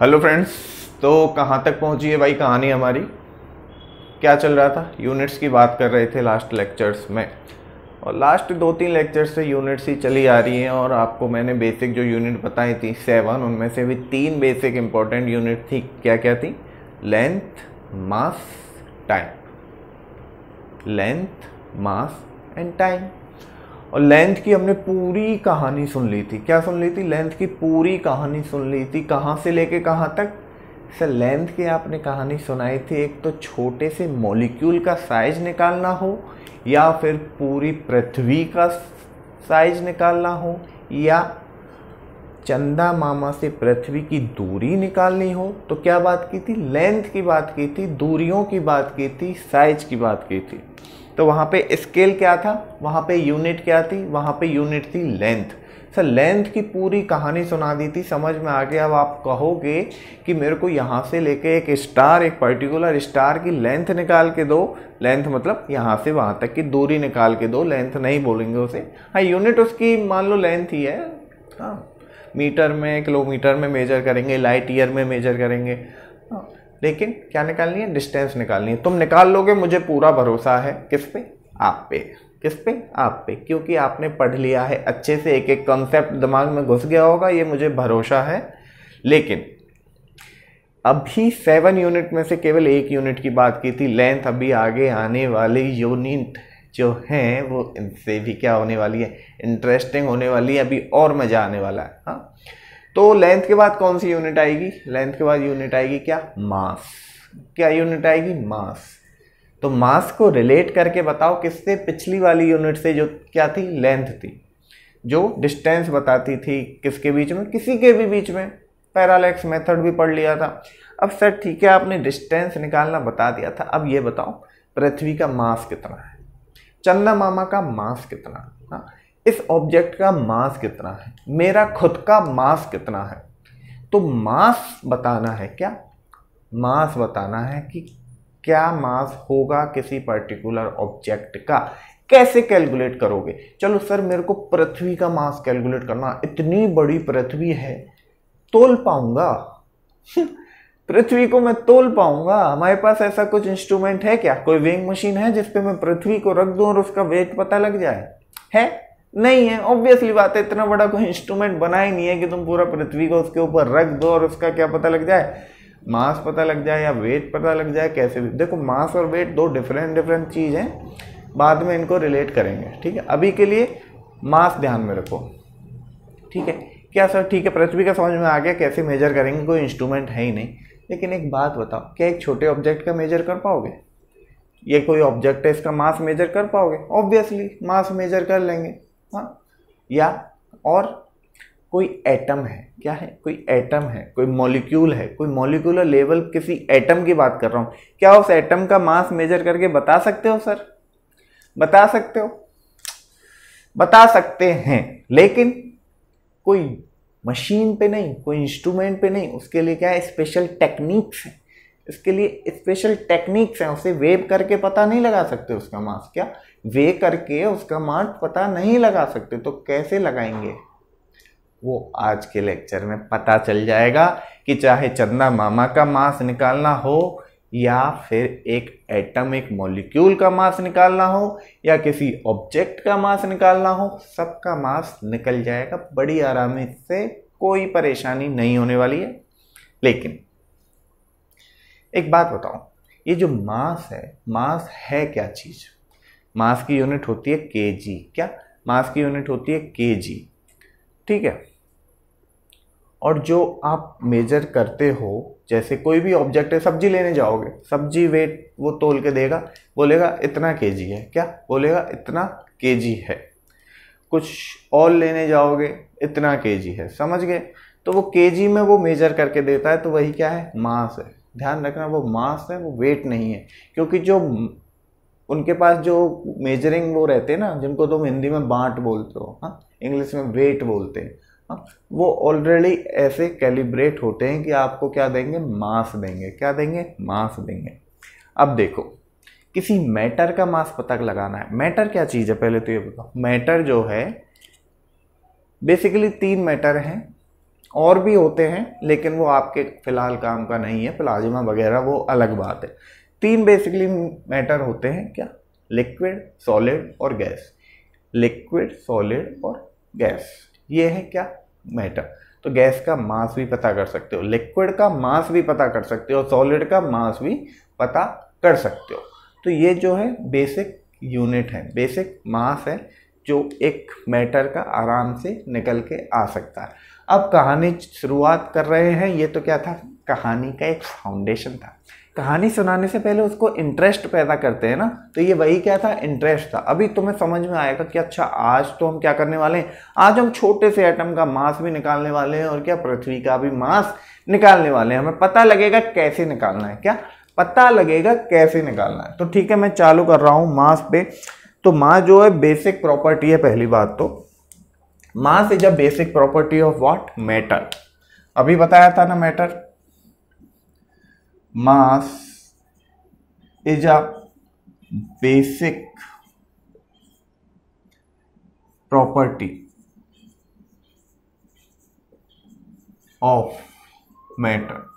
Hello friends. तो कहाँ तक पहुँची है भाई कहानी हमारी? क्या चल रहा था? यूनिट्स की बात कर रहे थे लास्ट लेक्चर्स में, और लास्ट 2-3 लेक्चर्स से यूनिट्स ही चली आ रही हैं। और आपको मैंने बेसिक जो यूनिट बताई थी 7, उनमें से भी 3 बेसिक इंपॉर्टेंट यूनिट थी। क्या क्या थी? Length, mass, time. Length, mass and time. और लेंथ की हमने पूरी कहानी सुन ली थी। क्या सुन ली थी? लेंथ की पूरी कहानी सुन ली थी। कहाँ से लेके कहाँ तक? सर लेंथ की आपने कहानी सुनाई थी, एक तो छोटे से मॉलिक्यूल का साइज निकालना हो, या फिर पूरी पृथ्वी का साइज निकालना हो, या चंदा मामा से पृथ्वी की दूरी निकालनी हो। तो क्या बात की थी? लेंथ की बात की थी, दूरियों की बात की थी, साइज की बात की थी। तो वहाँ पे स्केल क्या था? वहाँ पे यूनिट क्या थी? वहाँ पे यूनिट थी लेंथ। सर लेंथ की पूरी कहानी सुना दी थी, समझ में आ गया। अब आप कहोगे कि मेरे को यहाँ से लेके एक स्टार, एक पर्टिकुलर स्टार की लेंथ निकाल के दो। लेंथ मतलब यहाँ से वहाँ तक की दूरी निकाल के दो, लेंथ नहीं बोलेंगे उसे। हाँ, यूनिट उसकी मान लो लेंथ ही है। हाँ, मीटर में, किलोमीटर में मेजर करेंगे, लाइट ईयर में मेजर करेंगे। हाँ, लेकिन क्या निकालनी है? डिस्टेंस निकालनी है। तुम निकाल लोगे, मुझे पूरा भरोसा है। किस पे? आप पे। किस पे? आप पे, क्योंकि आपने पढ़ लिया है अच्छे से, एक एक कॉन्सेप्ट दिमाग में घुस गया होगा, ये मुझे भरोसा है। लेकिन अभी 7 यूनिट में से केवल 1 यूनिट की बात की थी लेंथ। अभी आगे आने वाली यूनिट जो हैं वो इनसे भी क्या होने वाली है? इंटरेस्टिंग होने वाली है, अभी और मजा आने वाला है। हाँ, तो लेंथ के बाद कौन सी यूनिट आएगी? लेंथ के बाद यूनिट आएगी क्या? मास। क्या यूनिट आएगी? मास। तो मास को रिलेट करके बताओ किससे? पिछली वाली यूनिट से, जो क्या थी? लेंथ थी, जो डिस्टेंस बताती थी किसके बीच में? किसी के भी बीच में। पैरालेक्स मेथड भी पढ़ लिया था। अब सर ठीक है, आपने डिस्टेंस निकालना बता दिया था, अब ये बताओ पृथ्वी का मास कितना है? चंदा मामा का मास कितना है? हाँ, इस ऑब्जेक्ट का मास कितना है? मेरा खुद का मास कितना है? तो मास बताना है। क्या मास बताना है कि क्या मास होगा किसी पर्टिकुलर ऑब्जेक्ट का। कैसे कैलकुलेट करोगे? चलो सर मेरे को पृथ्वी का मास कैलकुलेट करना, इतनी बड़ी पृथ्वी है, तोल पाऊंगा? पृथ्वी को मैं तोल पाऊंगा? हमारे पास ऐसा कुछ इंस्ट्रूमेंट है क्या? कोई वेइंग मशीन है जिसपे मैं पृथ्वी को रख दूं और उसका वेट पता लग जाए? है? नहीं है। ऑब्वियसली बात है, इतना बड़ा कोई इंस्ट्रूमेंट बना ही नहीं है कि तुम पूरा पृथ्वी को उसके ऊपर रख दो और उसका क्या पता लग जाए? मास पता लग जाए या वेट पता लग जाए। कैसे भी देखो, मास और वेट दो डिफरेंट चीज हैं, बाद में इनको रिलेट करेंगे। ठीक है, अभी के लिए मास ध्यान में रखो। ठीक है क्या सर? ठीक है, पृथ्वी का समझ में आ गया, कैसे मेजर करेंगे, कोई इंस्ट्रूमेंट है ही नहीं। लेकिन एक बात बताओ, क्या एक छोटे ऑब्जेक्ट का मेजर कर पाओगे? ये कोई ऑब्जेक्ट है, इसका मास मेजर कर पाओगे? ऑब्वियसली मास मेजर कर लेंगे। हाँ, या और कोई एटम है, क्या है? कोई एटम है, कोई मॉलिक्यूल है, कोई मॉलिक्यूलर लेवल किसी एटम की बात कर रहा हूं। क्या उस एटम का मास मेजर करके बता सकते हो सर? बता सकते हो? बता सकते हैं, लेकिन कोई मशीन पे नहीं, कोई इंस्ट्रूमेंट पे नहीं। उसके लिए क्या है? स्पेशल टेक्निक्स है। इसके लिए स्पेशल टेक्निक्स हैं। उसे वेव करके पता नहीं लगा सकते उसका मास। क्या वे करके उसका मास पता नहीं लगा सकते? तो कैसे लगाएंगे? वो आज के लेक्चर में पता चल जाएगा कि चाहे चंदा मामा का मास निकालना हो, या फिर एक एटम, एक मॉलिक्यूल का मास निकालना हो, या किसी ऑब्जेक्ट का मास निकालना हो, सबका मास निकल जाएगा बड़ी आरामी से, कोई परेशानी नहीं होने वाली है। लेकिन एक बात बताओ, ये जो मास है क्या चीज? मास की यूनिट होती है केजी। क्या? मास की यूनिट होती है केजी। ठीक है, और जो आप मेजर करते हो, जैसे कोई भी ऑब्जेक्ट है, सब्जी लेने जाओगे, सब्जी वेट वो तोल के देगा, बोलेगा इतना केजी है। क्या बोलेगा? इतना केजी है। कुछ और लेने जाओगे, इतना केजी है। समझ गए? तो वो केजी में वो मेजर करके देता है, तो वही क्या है? मास है। ध्यान रखना, वो मास है, वो वेट नहीं है। क्योंकि जो उनके पास जो मेजरिंग वो रहते हैं ना, जिनको तुम हिंदी में बाट बोलते हो, हाँ, इंग्लिश में वेट बोलते हैं, वो ऑलरेडी ऐसे कैलिब्रेट होते हैं कि आपको क्या देंगे? मास देंगे। क्या देंगे? मास देंगे। अब देखो, किसी मैटर का मास पता लगाना है। मैटर क्या चीज है पहले तो ये बताओ। मैटर जो है, बेसिकली 3 मैटर हैं, और भी होते हैं लेकिन वो आपके फिलहाल काम का नहीं है, प्लाज्मा वगैरह वो अलग बात है। 3 बेसिकली मैटर होते हैं क्या, लिक्विड, सॉलिड और गैस। लिक्विड, सॉलिड और गैस, ये है क्या, मैटर। तो गैस का मास भी पता कर सकते हो, लिक्विड का मास भी पता कर सकते हो, सॉलिड का मास भी पता कर सकते हो। तो ये जो है बेसिक यूनिट है, बेसिक मास है जो एक मैटर का आराम से निकल के आ सकता है। अब कहानी शुरुआत कर रहे हैं। ये तो क्या था, कहानी का एक फाउंडेशन था। कहानी सुनाने से पहले उसको इंटरेस्ट पैदा करते हैं ना, तो ये वही क्या था, इंटरेस्ट था। अभी तुम्हें समझ में आएगा कि अच्छा आज तो हम क्या करने वाले हैं, आज हम छोटे से एटम का मास भी निकालने वाले हैं और क्या पृथ्वी का भी मास निकालने वाले हैं। हमें पता लगेगा कैसे निकालना है, क्या पता लगेगा कैसे निकालना है। तो ठीक है, मैं चालू कर रहा हूं मास पे। तो मास जो है बेसिक प्रॉपर्टी है। पहली बात तो mass is a basic property of what, matter. अभी बताया था ना matter, mass is a basic property of matter.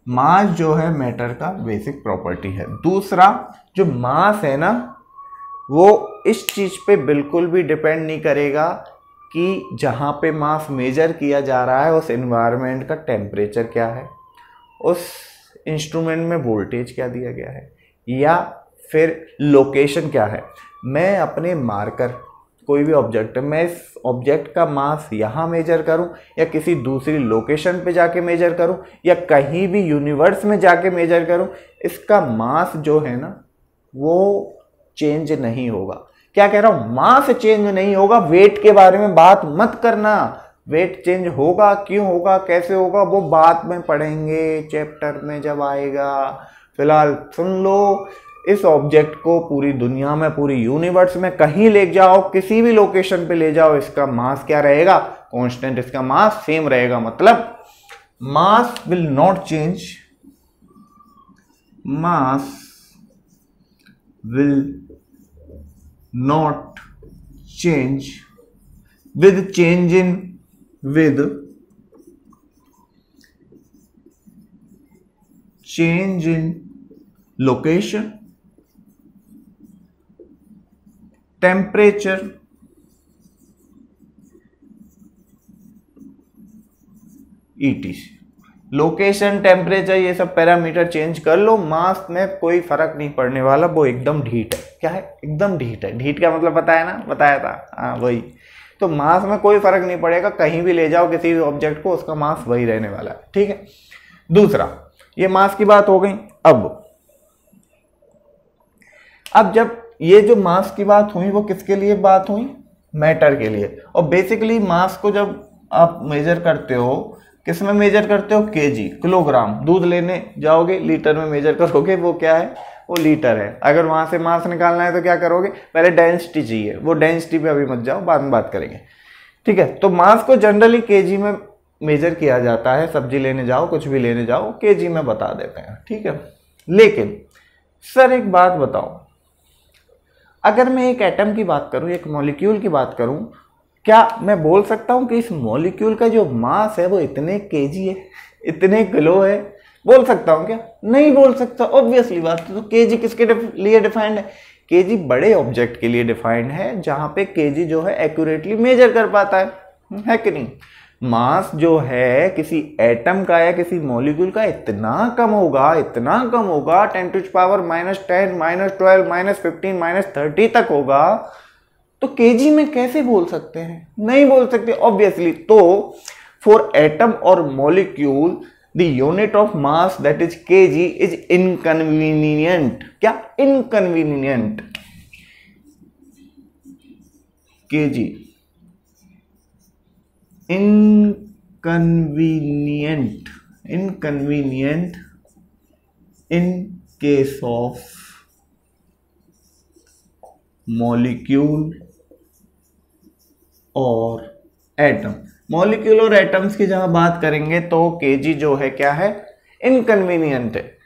Mass जो है मैटर का बेसिक प्रॉपर्टी है। दूसरा, जो मास है ना वो इस चीज पे बिल्कुल भी डिपेंड नहीं करेगा कि जहां पे मास मेजर किया जा रहा है उस एनवायरनमेंट का टेम्परेचर क्या है, उस इंस्ट्रूमेंट में वोल्टेज क्या दिया गया है, या फिर लोकेशन क्या है। मैं अपने मार्कर, कोई भी ऑब्जेक्ट है, मैं इस ऑब्जेक्ट का मास यहाँ मेजर करूँ या किसी दूसरी लोकेशन पे जाके मेजर करूँ या कहीं भी यूनिवर्स में जाके मेजर करूँ, इसका मास जो है ना वो चेंज नहीं होगा। क्या कह रहा हूँ, मास चेंज नहीं होगा। वेट के बारे में बात मत करना, वेट चेंज होगा, क्यों होगा, कैसे होगा, वो बाद में पढ़ेंगे चैप्टर में जब आएगा। फिलहाल सुन लो, इस ऑब्जेक्ट को पूरी दुनिया में, पूरी यूनिवर्स में कहीं ले जाओ, किसी भी लोकेशन पे ले जाओ, इसका मास क्या रहेगा, कांस्टेंट। इसका मास सेम रहेगा, मतलब mass will not change, mass will not change with change in, with change in location, temperature, etc। Location, temperature, ये सब पैरामीटर चेंज कर लो, मास में कोई फर्क नहीं पड़ने वाला, वो एकदम ढीठ है। क्या है, एकदम ढीठ है। ढीठ का मतलब पता है ना, बताया था, हाँ वही। तो मास में कोई फर्क नहीं पड़ेगा, कहीं भी ले जाओ किसी भी ऑब्जेक्ट को, उसका मास वही रहने वाला है, ठीक है। दूसरा, ये मास की बात हो गई। अब जब ये जो मास की बात हुई वो किसके लिए बात हुई, मैटर के लिए। और बेसिकली मास को जब आप मेजर करते हो, किस में मेजर करते हो, केजी, किलोग्राम। दूध लेने जाओगे लीटर में मेजर करोगे, वो क्या है, वो लीटर है। अगर वहां से मास निकालना है तो क्या करोगे, पहले डेंसिटी चाहिए, वो डेंसिटी पे अभी मत जाओ, बाद में बात करेंगे, ठीक है। तो मास को जनरली केजी में मेजर किया जाता है। सब्जी लेने जाओ, कुछ भी लेने जाओ, केजी में बता देते हैं, ठीक है। लेकिन सर एक बात बताओ, अगर मैं एक एटम की बात करूं, एक मॉलिक्यूल की बात करूं, क्या मैं बोल सकता हूं कि इस मॉलिक्यूल का जो मास है वो इतने केजी है, इतने किलो है, बोल सकता हूं क्या, नहीं बोल सकता। ऑब्वियसली बात है। तो केजी किसके लिए डिफाइंड है, केजी बड़े ऑब्जेक्ट के लिए डिफाइंड है, जहां पे केजी जो है एक्यूरेटली मेजर कर पाता है कि नहीं। मास जो है किसी एटम का या किसी मॉलिक्यूल का इतना कम होगा, इतना कम होगा, 10 to the power -10, -12, -15, -30 तक होगा, तो केजी में कैसे बोल सकते हैं, नहीं बोल सकते ऑब्वियसली। तो फॉर एटम और molecule the unit of mass that is KG is inconvenient. क्या, inconvenient, KG inconvenient, inconvenient in case of molecule और एटम। मॉलिक्यूल और एटम्स की जहां बात करेंगे तो केजी जो है क्या है, इनकन्वीनियंट है।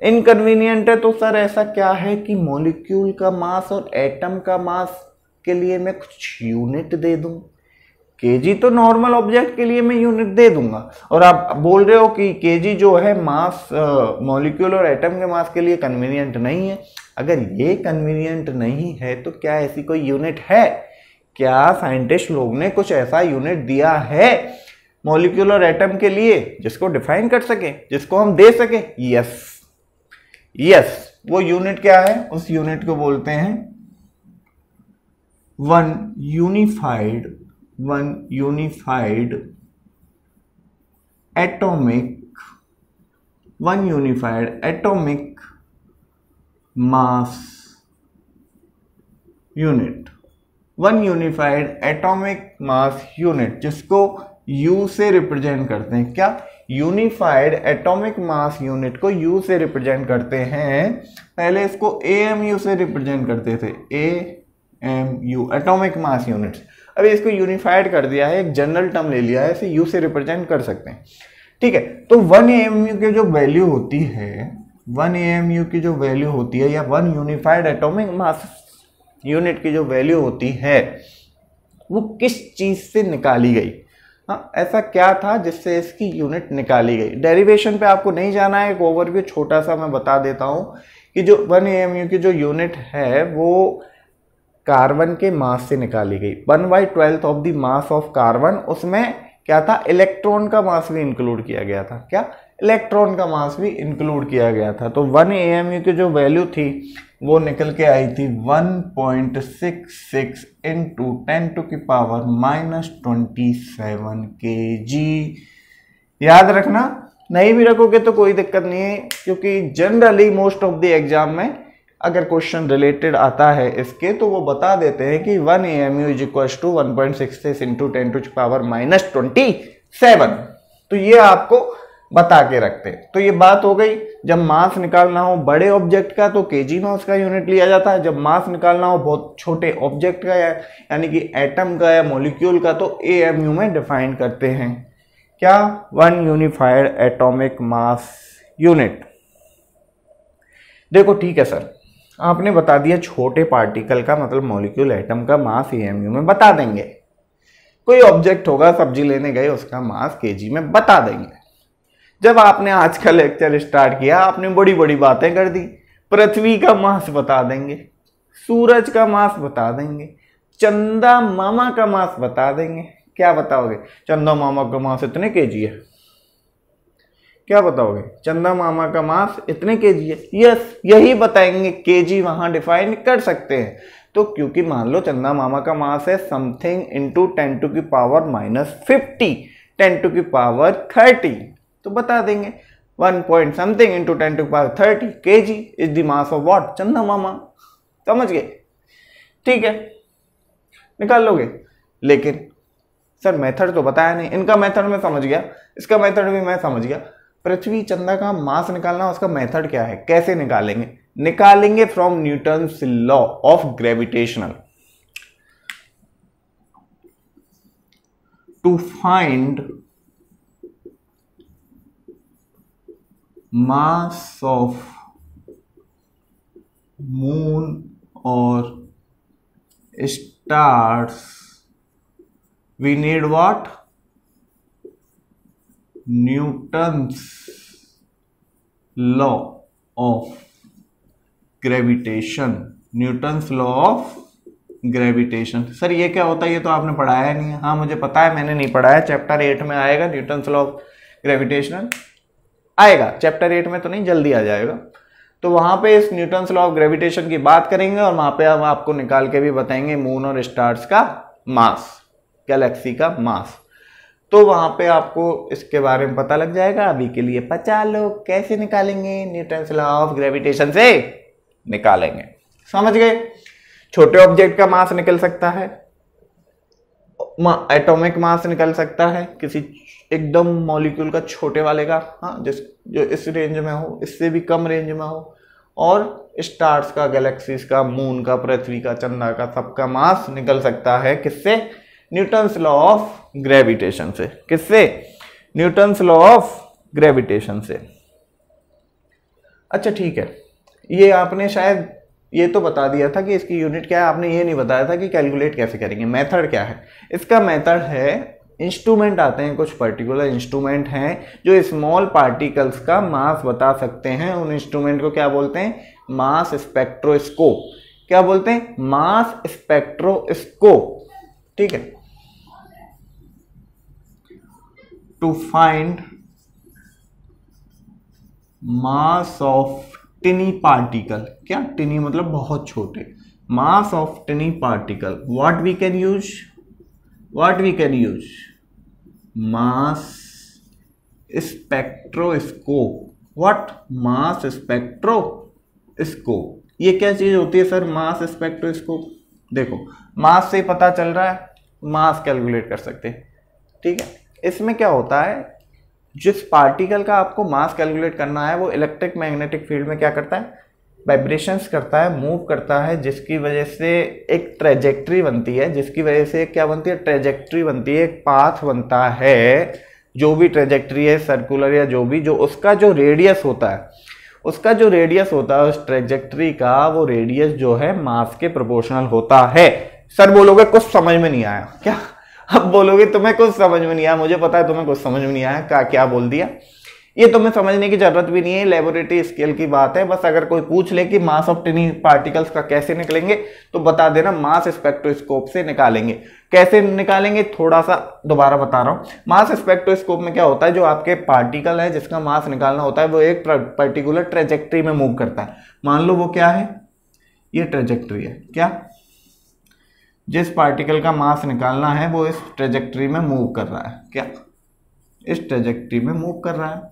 इनकन्वीनियंट है तो सर ऐसा क्या है कि मॉलिक्यूल का मास और एटम का मास के लिए मैं कुछ यूनिट दे दूं, केजी तो नॉर्मल ऑब्जेक्ट के लिए मैं यूनिट दे दूंगा, और आप बोल रहे हो कि केजी जो है मास मॉलिक्यूल और एटम के मास के लिए कन्वीनियंट नहीं है। अगर ये कन्वीनियंट नहीं है तो क्या ऐसी कोई यूनिट है? क्या साइंटिस्ट लोग ने कुछ ऐसा यूनिट दिया है मॉलिक्यूल और एटम के लिए जिसको डिफाइन कर सके, जिसको हम दे सके? यस। वो यूनिट क्या है? उस यूनिट को बोलते हैं one unified atomic mass unit. One unified atomic mass unit, जिसको U से रिप्रेजेंट करते हैं। क्या? यूनिफाइड एटॉमिक मास यूनिट को U से रिप्रेजेंट करते हैं। पहले इसको AMU से रिप्रेजेंट करते थे, AMU एटॉमिक मास यूनिट्स। अभी इसको यूनिफाइड कर दिया है, एक जनरल टर्म ले लिया है, इसे U से रिप्रेजेंट कर सकते हैं। ठीक है, तो 1 AMU की जो वैल्यू होती है, 1 AMU की जो वैल्यू होती है, या 1 यूनिफाइड एटॉमिक मास यूनिट की जो वैल्यू होती है, वो किस चीज से निकाली गई? हाँ, ऐसा क्या था जिससे इसकी यूनिट निकाली गई? डेरिवेशन पे आपको नहीं जाना है, एक ओवरव्यू छोटा सा मैं बता देता हूं कि जो 1 AMU की जो यूनिट है वो कार्बन के मास से निकाली गई। 1/12 of the mass of carbon, उसमें क्या था? इलेक्ट्रॉन का मास भी इंक्लूड किया गया था। क्या? इलेक्ट्रॉन का मास भी इंक्लूड किया गया था। तो 1 AMU की जो वैल्यू थी वो निकल के आई थी 1.66 इंटू 10⁻⁻27 kg। याद रखना, नहीं भी रखोगे तो कोई दिक्कत नहीं है, क्योंकि generally most of the exam में अगर क्वेश्चन रिलेटेड आता है इसके तो वो बता देते हैं कि 1 AMU is equal to 1.66 into 10⁻⁻27। तो ये आपको बता के रखते हैं। तो ये बात हो गई। जब मास निकालना हो बड़े ऑब्जेक्ट का तो केजी में उसका यूनिट लिया जाता है। जब मास निकालना हो बहुत छोटे ऑब्जेक्ट का, यानी कि एटम का या मॉलिक्यूल का, तो AMU में डिफाइन करते हैं। क्या? 1 यूनिफाइड एटॉमिक मास यूनिट। देखो ठीक है सर, आपने बता दिया छोटे पार्टिकल का मतलब मॉलिक्यूल एटम का मास AMU में बता देंगे। कोई ऑब्जेक्ट होगा, सब्जी लेने गए, उसका मास केजी में बता देंगे। जब आपने आज का लेक्चर स्टार्ट किया आपने बड़ी बड़ी बातें कर दी। पृथ्वी का मास बता देंगे, सूरज का मास बता देंगे, चंदा मामा का मास बता देंगे। क्या बताओगे? चंदा मामा का मास इतने केजी है। क्या बताओगे? चंदा मामा का मास इतने केजी है। यस, यही बताएंगे। केजी वहां डिफाइन कर सकते हैं। तो क्योंकि मान लो चंदा मामा का मास है समथिंग इंटू 10⁻⁻50, 10⁻30, तो बता देंगे 1 point something into 10⁻30 kg is the mass of what? चंदा मामा। समझ गए? ठीक है, निकाल लोगे। लेकिन सर मेथड तो बताया नहीं। इनका मेथड मैं समझ गया, इसका मेथड भी मैं समझ गया। पृथ्वी चंदा का मास निकालना, उसका मेथड क्या है, कैसे निकालेंगे? निकालेंगे from Newton's law of gravitational. To find mass of moon or stars we need what? Newton's law of gravitation। Newton's law of gravitation. Sir ये क्या होता है? ये तो आपने पढ़ाया नहीं है। हाँ मुझे पता है, मैंने नहीं पढ़ाया। चैप्टर 8 में आएगा न्यूटन्स लॉ ऑफ ग्रेविटेशन, आएगा चैप्टर 8 में तो नहीं, जल्दी आ जाएगा। तो वहां पे इस न्यूटन्स लॉ ऑफ ग्रेविटेशन की बात करेंगे और वहां पे हम आपको निकाल के भी बताएंगे मून और स्टार्स का मास, गैलेक्सी का मास। तो वहां पे आपको इसके बारे में पता लग जाएगा। अभी के लिए पचा लो कैसे निकालेंगे, न्यूटन्स लॉ ऑफ ग्रेविटेशन से निकालेंगे। समझ गए? छोटे ऑब्जेक्ट का मास निकल सकता है, एटॉमिक मास निकल सकता है किसी एकदम मॉलिक्यूल का, छोटे वाले का, हाँ जो इस रेंज में हो, इससे भी कम रेंज में हो, और स्टार्स का, गैलेक्सीज का, मून का, पृथ्वी का, चंद्रमा का, सबका मास निकल सकता है किससे? न्यूटन्स लॉ ऑफ ग्रेविटेशन से। किससे? न्यूटन्स लॉ ऑफ ग्रेविटेशन से। अच्छा ठीक है, ये आपने शायद ये तो बता दिया था कि इसकी यूनिट क्या है, आपने ये नहीं बताया था कि कैलकुलेट कैसे करेंगे। मेथड क्या है इसका? मेथड है, इंस्ट्रूमेंट आते हैं, कुछ पर्टिकुलर इंस्ट्रूमेंट हैं जो स्मॉल पार्टिकल्स का मास बता सकते हैं। उन इंस्ट्रूमेंट को क्या बोलते हैं? Mass spectroscope. क्या बोलते हैं? Mass spectroscope. ठीक है। To find mass of tiny particle. क्या? टिनी मतलब बहुत छोटे। Mass of tiny particle, what we can use? Mass spectroscope. What? Mass spectroscope. ये क्या चीज होती है सर? मास स्पेक्ट्रोस्कोप। देखो, मास से पता चल रहा है, मास कैलकुलेट कर सकते हैं। ठीक है। इसमें क्या होता है, जिस पार्टिकल का आपको मास कैलकुलेट करना है वो इलेक्ट्रिक मैग्नेटिक फील्ड में क्या करता है? वाइब्रेशंस करता है, मूव करता है, जिसकी वजह से एक ट्रेजेक्ट्री बनती है। जिसकी वजह से क्या बनती है? ट्रेजेक्ट्री बनती है, एक पाथ बनता है। जो भी ट्रेजेक्ट्री है, सर्कुलर या जो भी, जो उसका जो रेडियस होता है, उस ट्रेजेक्ट्री का वो रेडियस जो है मास के प्रोपोर्शनल होता है। सर बोलोगे कुछ समझ में नहीं आया क्या? अब बोलोगे तुम्हें कुछ समझ में नहीं आया, मुझे पता है तुम्हें कुछ समझ में नहीं आया, क्या बोल दिया। ये तुम्हें समझने की जरूरत भी नहीं है, लेबोरेटरी स्केल की बात है। बस अगर कोई पूछ ले कि मास ऑफ टिनी पार्टिकल्स का कैसे निकलेंगे तो बता देना मास स्पेक्ट्रोस्कोप से निकालेंगे। कैसे निकालेंगे थोड़ा सा दोबारा बता रहा हूं। मास स्पेक्ट्रोस्कोप में क्या होता है, जो आपके पार्टिकल है जिसका मास निकालना होता है वो एक पर्टिकुलर ट्रेजेक्ट्री में मूव करता है। मान लो वो क्या है? ये ट्रेजेक्ट्री है। क्या? जिस पार्टिकल का मास निकालना है वो इस ट्रेजेक्ट्री में मूव कर रहा है। क्या? इस ट्रेजेक्ट्री में मूव कर रहा है।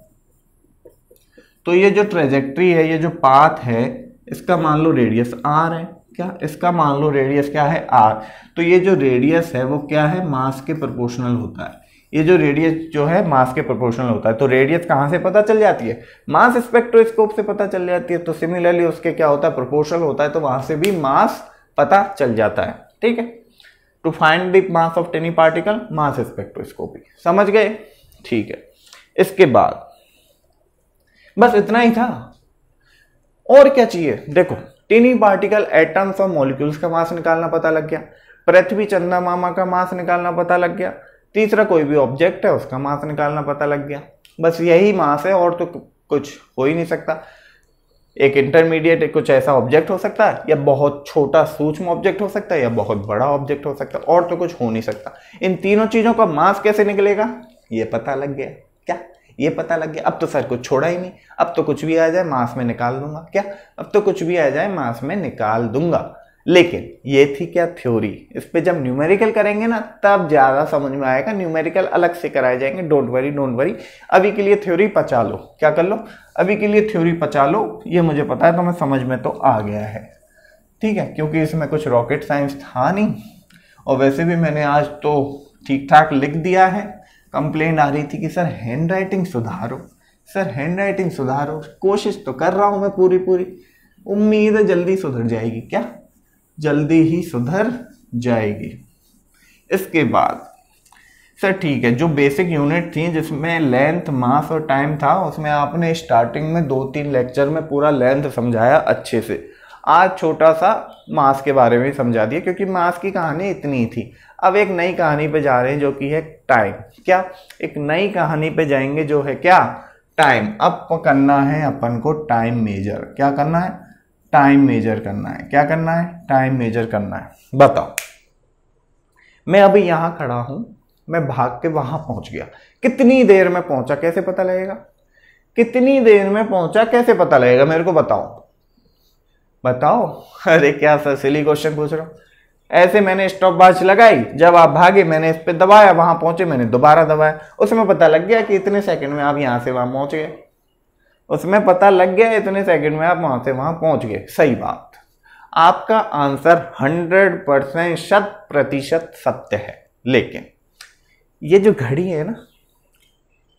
तो ये जो ट्रेजेक्ट्री है, ये जो पाथ है, इसका मान लो रेडियस r है। क्या? इसका मान लो रेडियस क्या है? r। तो ये जो रेडियस है वो क्या है? मास के प्रोपोर्शनल होता है। ये जो रेडियस जो है मास के प्रोपोर्शनल होता है। तो रेडियस कहाँ से पता चल जाती है? मास स्पेक्ट्रोस्कोप से पता चल जाती है। तो सिमिलरली उसके क्या होता है? प्रोपोर्शनल होता है, तो वहां से भी मास पता चल जाता है। ठीक है। To find the mass of tiny particle, mass spectroscopy. समझ गए? ठीक है। इसके बाद बस इतना ही था, और क्या चाहिए? देखो, टेनी पार्टिकल, एटम्स और मॉलिक्यूल्स का मास निकालना पता लग गया। पृथ्वी चंद्रमा मामा का मास निकालना पता लग गया। तीसरा कोई भी ऑब्जेक्ट है उसका मास निकालना पता लग गया। बस यही मास है, और तो कुछ हो ही नहीं सकता। एक इंटरमीडिएट कुछ ऐसा ऑब्जेक्ट हो सकता है, या बहुत छोटा सूक्ष्म ऑब्जेक्ट हो सकता है, या बहुत बड़ा ऑब्जेक्ट हो सकता है, और तो कुछ हो नहीं सकता। इन तीनों चीजों का मास कैसे निकलेगा ये पता लग गया। क्या? ये पता लग गया। अब तो सर कुछ छोड़ा ही नहीं, अब तो कुछ भी आ जाए मास में निकाल दूंगा। क्या? अब तो कुछ भी आ जाए मास में निकाल दूंगा। लेकिन ये थी क्या? थ्योरी। इस पे जब न्यूमेरिकल करेंगे ना तब ज्यादा समझ में आएगा। न्यूमेरिकल अलग से कराए जाएंगे, डोंट वरी। अभी के लिए थ्योरी पचा लो। क्या कर लो? अभी के लिए थ्योरी पचा लो। ये मुझे पता है तुम्हें समझ में तो आ गया है। ठीक है, क्योंकि इसमें कुछ रॉकेट साइंस था नहीं, और वैसे भी मैंने आज तो ठीक ठाक लिख दिया है। कंप्लेंट आ रही थी कि सर हैंडराइटिंग सुधारो। कोशिश तो कर रहा हूं मैं पूरी। उम्मीद है जल्दी सुधर जाएगी। क्या? जल्दी ही सुधर जाएगी। इसके बाद सर ठीक है, जो बेसिक यूनिट थी जिसमें लेंथ, मास और टाइम था, उसमें आपने स्टार्टिंग में 2-3 लेक्चर में पूरा लेंथ समझाया अच्छे से। आज छोटा सा मास के बारे में समझा दिया, क्योंकि मास की कहानी इतनी थी। अब एक नई कहानी पे जा रहे हैं जो कि है टाइम। क्या? एक नई कहानी पे जाएंगे जो है क्या? टाइम। अब करना है अपन को टाइम मेजर। क्या करना है? टाइम मेजर करना है। क्या करना है? टाइम मेजर करना है। बताओ, मैं अभी यहां खड़ा हूं, मैं भाग के वहां पहुंच गया, कितनी देर में पहुंचा कैसे पता लगेगा? कितनी देर में पहुंचा कैसे पता लगेगा? मेरे को बताओ। अरे क्या सर सिली क्वेश्चन पूछ रहा हूं। ऐसे मैंने स्टॉप वॉच लगाई, जब आप भागे मैंने इस पे दबाया, वहां पहुंचे, मैंने दोबारा दबाया, उसमें पता लग गया कि इतने सेकंड में आप यहां से वहां पहुंच गए। उसमें पता लग गया इतने सेकंड में आप वहां से वहां पहुंच गए। सही बात। आपका आंसर 100% 100% सत्य है। लेकिन ये जो घड़ी है ना,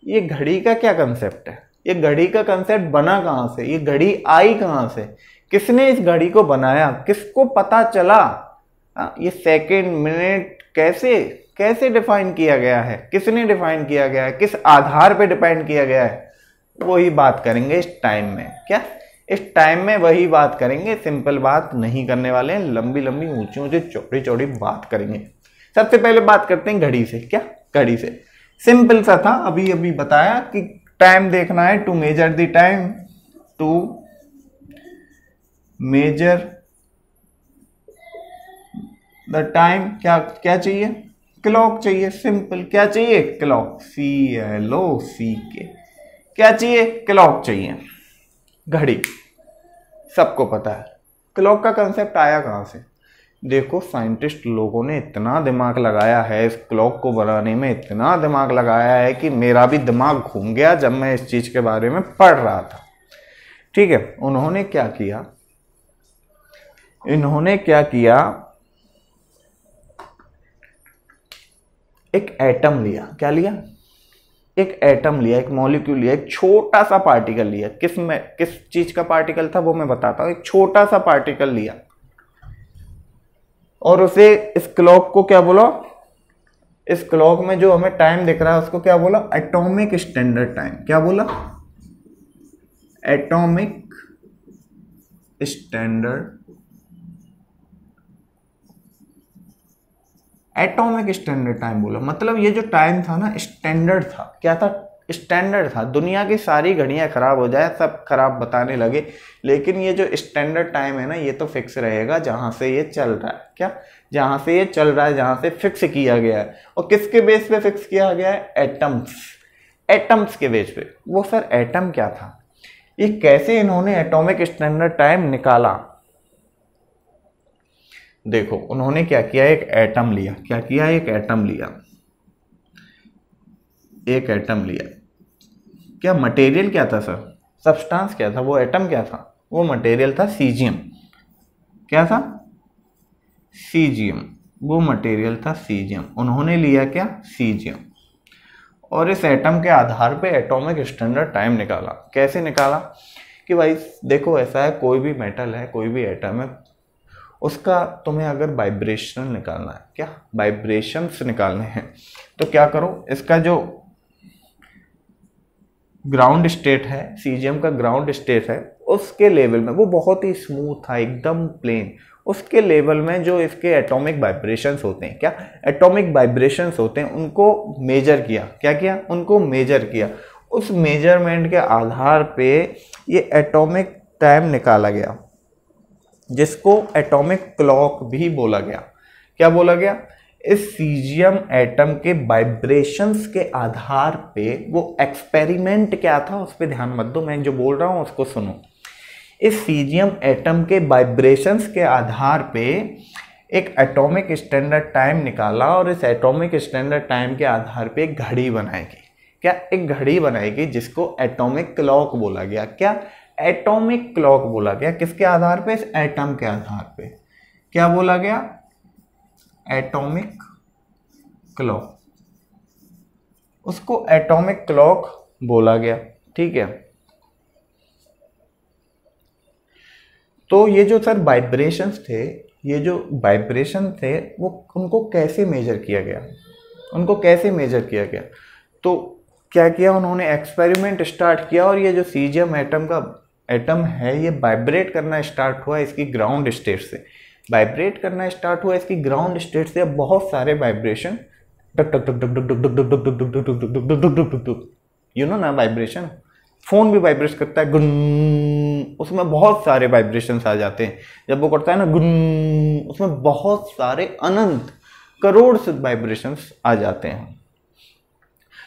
ये घड़ी का क्या कंसेप्ट है? ये घड़ी का कंसेप्ट बना कहां से? ये घड़ी आई कहां से? किसने इस घड़ी को बनाया? किसको पता चला? ये सेकंड, मिनट कैसे डिफाइन किया गया है? किसने डिफाइन किया गया है? किस आधार पे डिपेंड किया गया है? वही बात करेंगे इस टाइम में। क्या? इस टाइम में वही बात करेंगे, सिंपल बात नहीं करने वाले हैं, लंबी लंबी ऊंची ऊंची चौड़ी चौड़ी बात करेंगे। सबसे पहले बात करते हैं घड़ी से। क्या? घड़ी से सिंपल सा था, अभी अभी बताया कि टाइम देखना है, to measure the time, to measure the time क्या क्या चाहिए? क्लॉक चाहिए। सिंपल, क्या चाहिए? Clock, CLOCK। क्या चाहिए? क्लॉक चाहिए। घड़ी सबको पता है। क्लॉक का कंसेप्ट आया कहां से? देखो, साइंटिस्ट लोगों ने इतना दिमाग लगाया है इस क्लॉक को बनाने में, इतना दिमाग लगाया है कि मेरा भी दिमाग घूम गया जब मैं इस चीज के बारे में पढ़ रहा था। ठीक है, उन्होंने क्या किया, एक एटम लिया। क्या लिया? एक एटम लिया, एक मॉलिक्यूल लिया, एक छोटा सा पार्टिकल लिया। किस चीज का पार्टिकल था वो मैं बताता हूं। एक छोटा सा पार्टिकल लिया और उसे, इस क्लॉक को क्या बोला? इस क्लॉक में जो हमें टाइम दिख रहा है उसको क्या बोला? Atomic standard time. क्या बोला? एटॉमिक स्टैंडर्ड टाइम बोला। मतलब ये जो टाइम था ना, स्टैंडर्ड था। क्या था? स्टैंडर्ड था। दुनिया की सारी घड़ियां खराब हो जाए, सब खराब बताने लगे, लेकिन ये जो स्टैंडर्ड टाइम है ना, ये तो फिक्स रहेगा जहां से ये चल रहा है। क्या? जहां से ये चल रहा है, जहां से फिक्स किया गया है। और किसके बेस पे फिक्स किया गया है? एटम्स के बेस पे। वो सर एटम क्या था? ये कैसे इन्होंने एटॉमिक स्टैंडर्ड टाइम निकाला? देखो, उन्होंने क्या किया, एक एटम लिया। क्या किया? एक एटम लिया। क्या मटेरियल क्या था सर? सब्सटेंस क्या था? वो एटम क्या था? वो मटेरियल था सीजियम। क्या था? सीजियम। वो मटेरियल था सीजियम। उन्होंने लिया क्या? सीजियम। और इस एटम के आधार पे एटॉमिक स्टैंडर्ड टाइम निकाला। कैसे निकाला? कि भाई देखो, ऐसा है, कोई भी मेटल है, कोई भी एटम है, उसका तुम्हें अगर वाइब्रेशन निकालना है, क्या वाइब्रेशंस निकालने हैं, तो क्या करो, इसका जो ग्राउंड स्टेट है, सीजियम का ग्राउंड स्टेट है, उसके लेवल में, वो बहुत ही स्मूथ था, एकदम प्लेन, उसके लेवल में जो इसके एटॉमिक वाइब्रेशंस होते हैं, क्या एटॉमिक वाइब्रेशंस होते हैं, उनको मेजर किया। क्या किया? उनको मेजर किया। उस मेजरमेंट के आधार पे ये एटॉमिक टाइम निकाला गया, जिसको एटॉमिक क्लॉक भी बोला गया। क्या बोला गया? इस सीजियम एटम के वाइब्रेशंस के आधार पे, वो एक्सपेरिमेंट क्या था उस पर ध्यान मत दो, मैं जो बोल रहा हूं उसको सुनो। इस सीजियम एटम के वाइब्रेशंस के आधार पे एक एटॉमिक स्टैंडर्ड टाइम निकाला, और इस एटॉमिक स्टैंडर्ड टाइम के आधार पे एक घड़ी बनाएगी। क्या? एक घड़ी बनाएगी, जिसको एटॉमिक क्लॉक बोला गया। क्या? एटॉमिक क्लॉक बोला गया। किसके आधार पे? इस एटम के आधार पे। क्या बोला गया? Atomic clock. उसको एटॉमिक क्लॉक बोला गया। ठीक है, तो ये जो सर वाइब्रेशंस थे, वो उनको कैसे मेजर किया गया? तो क्या किया उन्होंने? एक्सपेरिमेंट स्टार्ट किया, और ये जो सीजियम एटम है, ये वाइब्रेट करना स्टार्ट हुआ इसकी ग्राउंड स्टेट से। अब बहुत सारे वाइब्रेशन, यू नो ना वाइब्रेशन, फोन भी वाइब्रेट करता है, गुन, उसमें बहुत सारे वाइब्रेशंस आ जाते हैं। जब वो करता है ना गुन, उसमें बहुत सारे अनंत करोड़ से वाइब्रेशंस आ जाते हैं।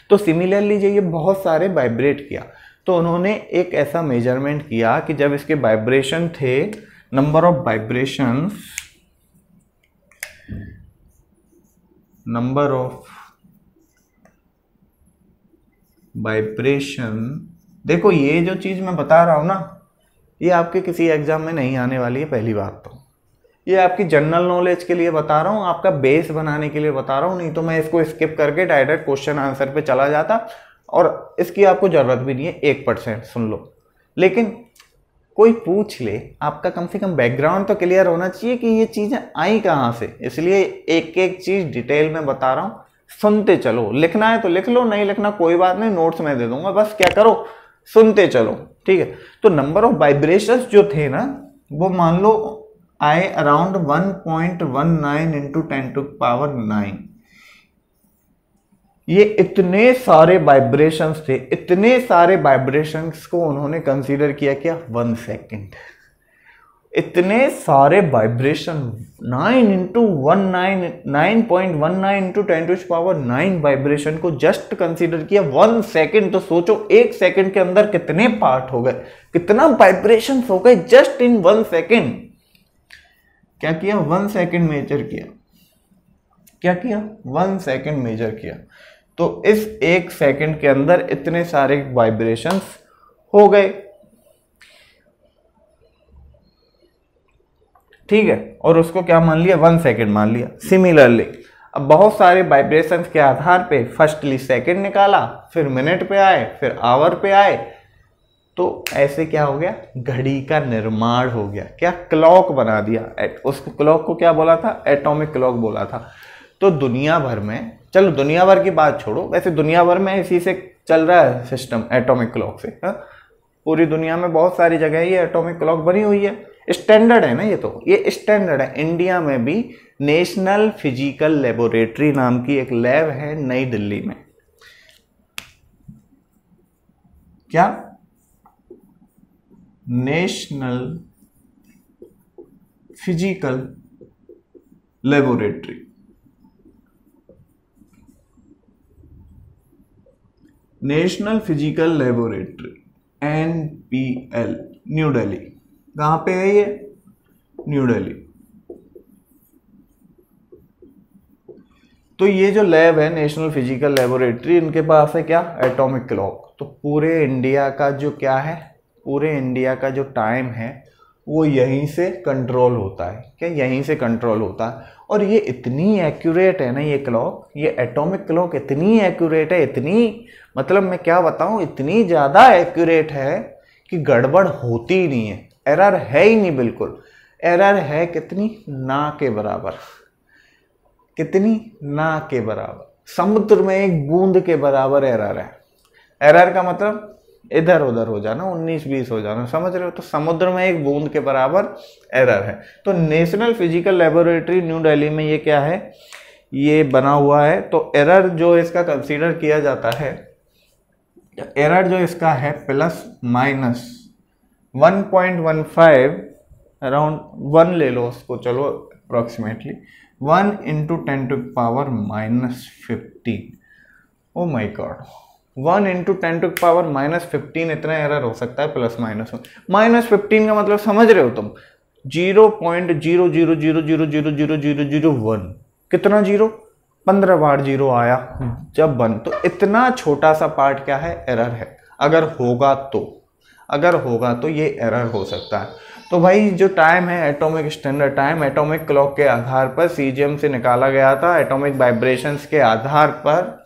तो सिमिलरली ये बहुत सारे वाइब्रेट किया, तो उन्होंने एक ऐसा मेजरमेंट किया कि जब इसके वाइब्रेशन थे, नंबर ऑफ वाइब्रेशन, देखो ये जो चीज मैं बता रहा हूं ना, ये आपके किसी एग्जाम में नहीं आने वाली है। पहली बात तो ये आपकी जनरल नॉलेज के लिए बता रहा हूँ, आपका बेस बनाने के लिए बता रहा हूँ, नहीं तो मैं इसको स्किप करके डायरेक्ट क्वेश्चन आंसर पे चला जाता, और इसकी आपको जरूरत भी नहीं है। 1% सुन लो, लेकिन कोई पूछ ले, आपका कम से कम बैकग्राउंड तो क्लियर होना चाहिए कि ये चीजें आई कहाँ से। इसलिए एक एक चीज डिटेल में बता रहा हूँ, सुनते चलो। लिखना है तो लिख लो, नहीं लिखना कोई बात नहीं, नोट्स में दे दूंगा। बस क्या करो, सुनते चलो, ठीक है। तो नंबर ऑफ वाइब्रेशंस जो थे ना, वो मान लो आए अराउंड 1.19 इंटू 10⁹9। ये इतने सारे वाइब्रेशंस थे, इतने सारे वाइब्रेशंस को उन्होंने कंसीडर किया क्या 1 सेकेंड। इतने सारे वाइब्रेशन 9.19 इंटू 10⁹9 वाइब्रेशन को जस्ट कंसीडर किया 1 सेकेंड। तो सोचो 1 सेकेंड के अंदर कितने पार्ट हो गए, कितना वाइब्रेशन हो गए जस्ट इन 1 सेकेंड। क्या किया? 1 सेकेंड मेजर किया। क्या किया? 1 सेकेंड मेजर किया। तो इस 1 सेकेंड के अंदर इतने सारे वाइब्रेशंस हो गए, ठीक है। और उसको क्या मान लिया? 1 सेकेंड मान लिया। सिमिलरली अब बहुत सारे वाइब्रेशंस के आधार पे फर्स्टली सेकेंड निकाला, फिर मिनट पे आए, फिर आवर पे आए। तो ऐसे क्या हो गया? घड़ी का निर्माण हो गया। क्या? क्लॉक बना दिया। उस क्लॉक को क्या बोला था? एटॉमिक क्लॉक बोला था। तो दुनिया भर में, चलो दुनिया भर की बात छोड़ो, वैसे दुनिया भर में इसी से चल रहा है सिस्टम, एटॉमिक क्लॉक से। पूरी दुनिया में बहुत सारी जगह ये एटॉमिक क्लॉक बनी हुई है। स्टैंडर्ड है ना ये, तो ये स्टैंडर्ड है। इंडिया में भी नेशनल फिजिकल लेबोरेटरी नाम की एक लैब है नई दिल्ली में। क्या? National physical laboratory, national physical laboratory NPL, new Delhi. कहां पे है ये? न्यू दिल्ली। तो ये जो लैब है नेशनल फिजिकल लेबोरेटरी, इनके पास है क्या? Atomic clock. तो पूरे इंडिया का जो क्या है, पूरे इंडिया का जो टाइम है वो यहीं से कंट्रोल होता है। क्या? यहीं से कंट्रोल होता है। और ये इतनी एक्यूरेट है ना ये क्लॉक, ये एटॉमिक क्लॉक इतनी एक्यूरेट है, इतनी, मतलब मैं क्या बताऊं, इतनी ज़्यादा एक्यूरेट है कि गड़बड़ होती ही नहीं है, एरर है ही नहीं बिल्कुल। एरर है कितनी? ना के बराबर। कितनी? ना के बराबर। समुद्र में एक बूंद के बराबर एरर है। एरर का मतलब इधर उधर हो जाना, 19-20 हो जाना, समझ रहे हो? तो समुद्र में एक बूंद के बराबर एरर है। तो national physical laboratory new Delhi में ये क्या है? ये बना हुआ है। तो एरर जो इसका कंसीडर किया जाता है, एरर जो इसका है ±1.15 अराउंड 1 ले लो उसको, चलो अप्रोक्सीमेटली 1 इंटू 10⁻⁻15। ओ माई गॉड, 1 इंटू 10⁻⁻15 इतना एरर हो सकता है प्लस माइनस में। -15 का मतलब समझ रहे हो तुम? 0.000000001। कितना जीरो? 15 बार जीरो आया जब 1। तो इतना छोटा सा पार्ट क्या है? एरर है। अगर होगा तो ये एरर हो सकता है। तो भाई जो टाइम है atomic standard time, atomic clock के आधार पर सीजीएम से निकाला गया था, एटॉमिक वाइब्रेशंस के आधार पर।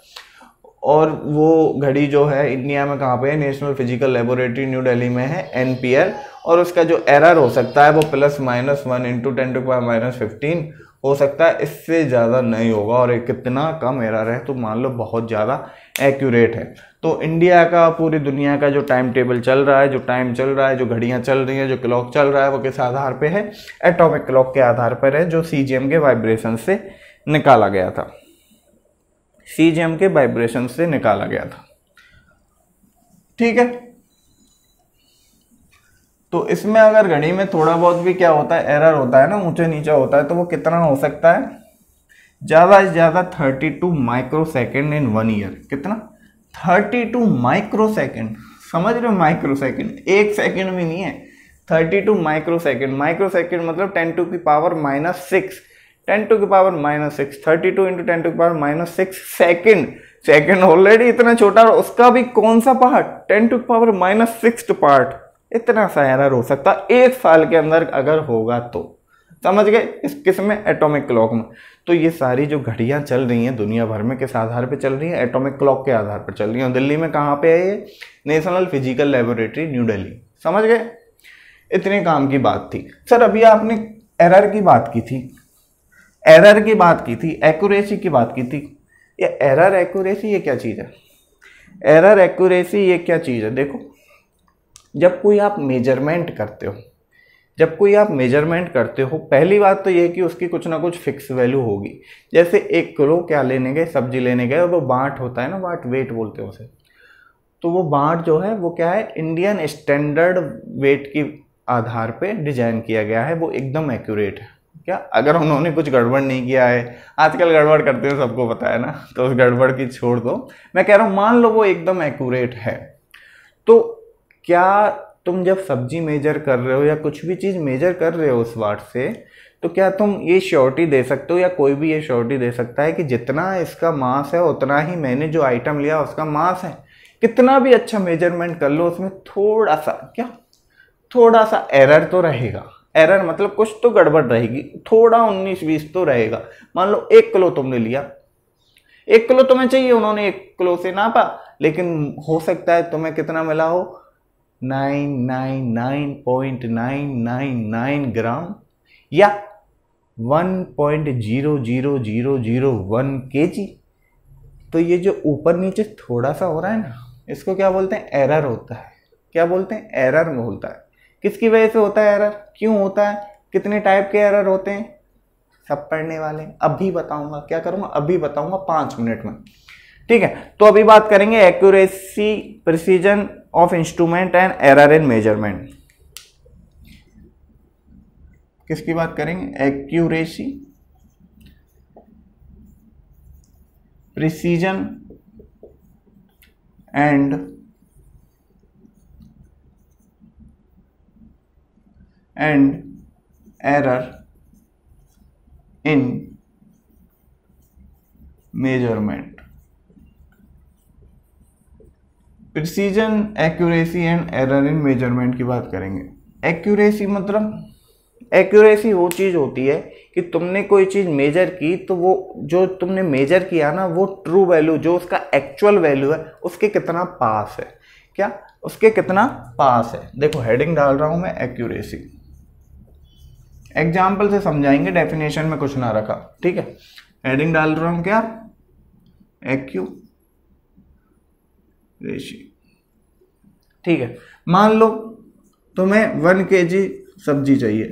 और वो घड़ी जो है इंडिया में कहाँ पे है? National physical laboratory new Delhi में है, NPL। और उसका जो एरर हो सकता है वो ±1 इंटू 10⁻⁻15 हो सकता है, इससे ज़्यादा नहीं होगा। और एक कितना कम एरर है तो मान लो बहुत ज़्यादा एक्यूरेट है। तो इंडिया का, पूरी दुनिया का जो टाइम टेबल चल रहा है, जो टाइम चल रहा है, जो घड़ियाँ चल रही हैं, जो क्लॉक चल रहा है, वो किस आधार पे है? एटॉमिक क्लॉक के आधार पर है, जो सीजीएम के वाइब्रेशन से निकाला गया था। सीजीएम के वाइब्रेशन से निकाला गया था, ठीक है। तो इसमें अगर घड़ी में थोड़ा बहुत भी क्या होता है? एरर होता है ना, ऊंचे नीचे होता है, तो वो कितना हो सकता है? ज़्यादा से ज़्यादा 32 माइक्रोसेकेंड इन 1 ईयर। कितना? 32 माइक्रोसेकेंड। समझ रहे हो? माइक्रोसेकेंड 1 सेकेंड भी नहीं है, 32 माइक्रोसेकेंड। माइक्रोसेकेंड मतलब 10⁻⁻6। 10⁻⁻6 32 इंटू 10⁻⁻6 सेकेंड। सेकेंड ऑलरेडी इतना छोटा, उसका भी कौन सा पार्ट? 10⁻⁻6 पार्ट। इतना सा एरर हो सकता है 1 साल के अंदर अगर होगा तो। समझ गए? इस किस में? एटॉमिक क्लॉक में। तो ये सारी जो घड़ियां चल रही हैं दुनिया भर में किस आधार पे चल रही हैं? एटॉमिक क्लॉक के आधार पर चल रही हैं। दिल्ली में कहाँ पे है ये? National physical laboratory new Delhi. समझ गए? इतने काम की बात थी। सर अभी आपने एरर की बात की थी, एरर की बात की थी, एक्यूरेसी की बात की थी। ये एरर एक्यूरेसी ये क्या चीज़ है? एरर एक्यूरेसी ये क्या चीज़ है? देखो जब कोई आप मेजरमेंट करते हो, जब कोई आप मेजरमेंट करते हो, पहली बात तो ये है कि उसकी कुछ ना कुछ फिक्स वैल्यू होगी। जैसे 1 किलो क्या लेने गए, सब्जी लेने गए, और वो बाट होता है ना, बाट वेट बोलते हैं उसे, तो वो बाट जो है वो क्या है, इंडियन स्टैंडर्ड वेट की आधार पे डिजाइन किया गया है, वो एकदम एक्यूरेट है। क्या अगर उन्होंने कुछ गड़बड़ नहीं किया है, आजकल गड़बड़ करते हैं सबको पता है ना, तो उस गड़बड़ की छोड़ दो, मैं कह रहा हूँ मान लो वो एकदम एक्यूरेट है। तो क्या तुम जब सब्जी मेजर कर रहे हो या कुछ भी चीज मेजर कर रहे हो उस वाट से, तो क्या तुम ये श्योरिटी दे सकते हो या कोई भी ये श्योरिटी दे सकता है कि जितना इसका मास है उतना ही मैंने जो आइटम लिया उसका मास है? कितना भी अच्छा मेजरमेंट कर लो, उसमें थोड़ा सा क्या, थोड़ा सा एरर तो रहेगा। एरर मतलब कुछ तो गड़बड़ रहेगी, थोड़ा 19-20 तो रहेगा। मान लो 1 किलो तुमने लिया, 1 किलो तुम्हें चाहिए, उन्होंने 1 किलो से नापा, लेकिन हो सकता है तुम्हें कितना मिला हो, 999.999 ग्राम या 1.00001 kg। तो ये जो ऊपर नीचे थोड़ा सा हो रहा है ना, इसको क्या बोलते हैं, एरर होता है। क्या बोलते हैं, एरर में होता है। किसकी वजह से होता है एरर, क्यों होता है, कितने टाइप के एरर होते हैं, सब पढ़ने वाले अभी बताऊंगा। क्या करूंगा, अभी बताऊंगा 5 मिनट में, ठीक है। तो अभी बात करेंगे accuracy, precision of instrument and error in measurement. किसकी बात करेंगे, accuracy, precision and error in measurement. Precision, accuracy and error in measurement की बात करेंगे। एक्यूरेसी मतलब, एक्यूरेसी वो चीज होती है कि तुमने कोई चीज मेजर की, तो वो जो तुमने मेजर किया ना, वो ट्रू वैल्यू, जो उसका एक्चुअल वैल्यू है, उसके कितना पास है। क्या, उसके कितना पास है। देखो हेडिंग डाल रहा हूं मैं, एक्यूरेसी। एग्जाम्पल से समझाएंगे, डेफिनेशन में कुछ ना रखा, ठीक है। हेडिंग डाल रहा हूं क्या, एक्यूरेसी, ठीक है। मान लो तुम्हें 1 kg सब्जी चाहिए,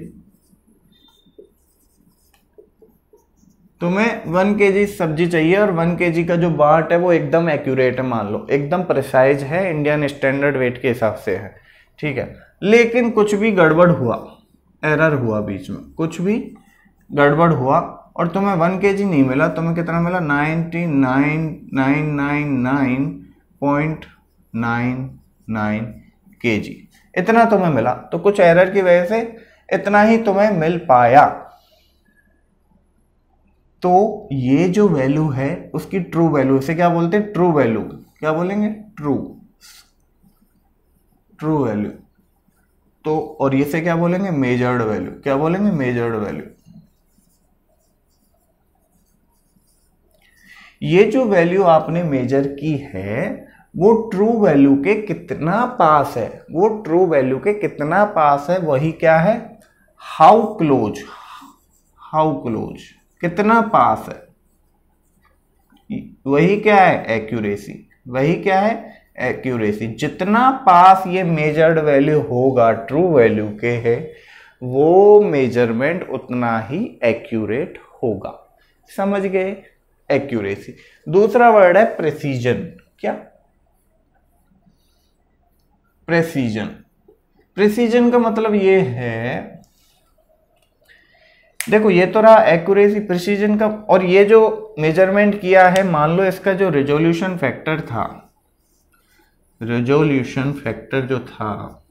तुम्हें 1 kg सब्जी चाहिए, और 1 kg का जो बाट है वो एकदम एक्यूरेट है, मान लो एकदम प्रिसाइज है, इंडियन स्टैंडर्ड वेट के हिसाब से है, ठीक है। लेकिन कुछ भी गड़बड़ हुआ, एरर हुआ बीच में, कुछ भी गड़बड़ हुआ और तुम्हें 1 kg नहीं मिला, तुम्हें कितना मिला, 99,999.99 kg, इतना तुम्हें मिला। तो कुछ एरर की वजह से इतना ही तुम्हें मिल पाया। तो ये जो वैल्यू है उसकी ट्रू वैल्यू, इसे क्या बोलते हैं, ट्रू वैल्यू। क्या बोलेंगे, ट्रू वैल्यू। तो और ये से क्या बोलेंगे, मेजर्ड वैल्यू। क्या बोलेंगे, मेजर्ड वैल्यू। ये जो वैल्यू आपने मेजर की है वो ट्रू वैल्यू के कितना पास है, वो ट्रू वैल्यू के कितना पास है, वही क्या है, हाउ क्लोज, कितना पास है, वही क्या है, एक्यूरेसी। वही क्या है, एक्यूरेसी। जितना पास ये मेजर्ड वैल्यू होगा ट्रू वैल्यू के है, वो मेजरमेंट उतना ही एक्यूरेट होगा। समझ गए, एक्यूरेसी। दूसरा वर्ड है प्रेसीजन। क्या, प्रेसीजन का मतलब ये है, देखो ये तो रहा एक्यूरेसी, प्रिसीजन का। और ये जो मेजरमेंट किया है, मान लो इसका जो रिजोल्यूशन फैक्टर था, रिजोल्यूशन फैक्टर जो था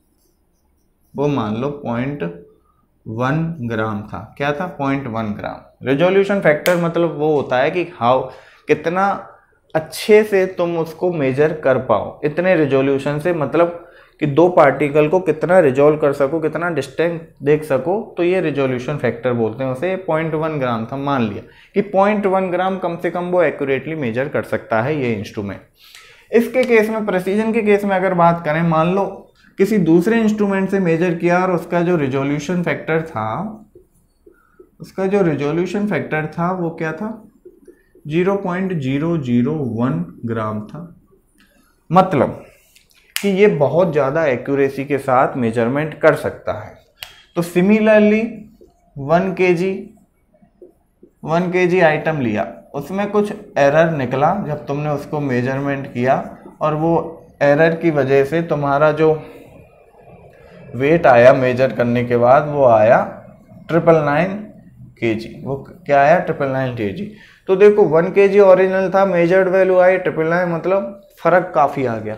वो मान लो 0.1 ग्राम था। क्या था, 0.1 ग्राम। रिजोल्यूशन फैक्टर मतलब वो होता है कि कितना अच्छे से तुम उसको मेजर कर पाओ, इतने रिजोल्यूशन से, मतलब कि 2 पार्टिकल को कितना रिजोल्व कर सको, कितना डिस्टेंस देख सको, तो ये रिजोल्यूशन फैक्टर बोलते हैं उसे। 0.1 ग्राम था, मान लिया कि 0.1 ग्राम कम से कम वो एक्यूरेटली मेजर कर सकता है ये इंस्ट्रूमेंट। इसके केस में, प्रेसीजन के केस में अगर बात करें, मान लो किसी दूसरे इंस्ट्रूमेंट से मेजर किया और उसका जो रिजोल्यूशन फैक्टर था, वो क्या था, 0.001 ग्राम था। मतलब कि ये बहुत ज़्यादा एक्यूरेसी के साथ मेजरमेंट कर सकता है। तो सिमिलरली 1 kg आइटम लिया, उसमें कुछ एरर निकला जब तुमने उसको मेजरमेंट किया, और वो एरर की वजह से तुम्हारा जो वेट आया मेजर करने के बाद वो आया 999 kg। वो क्या आया? 999 kg। तो देखो 1 kg ओरिजिनल था, मेजर्ड वैल्यू आई 999, मतलब फर्क काफ़ी आ गया।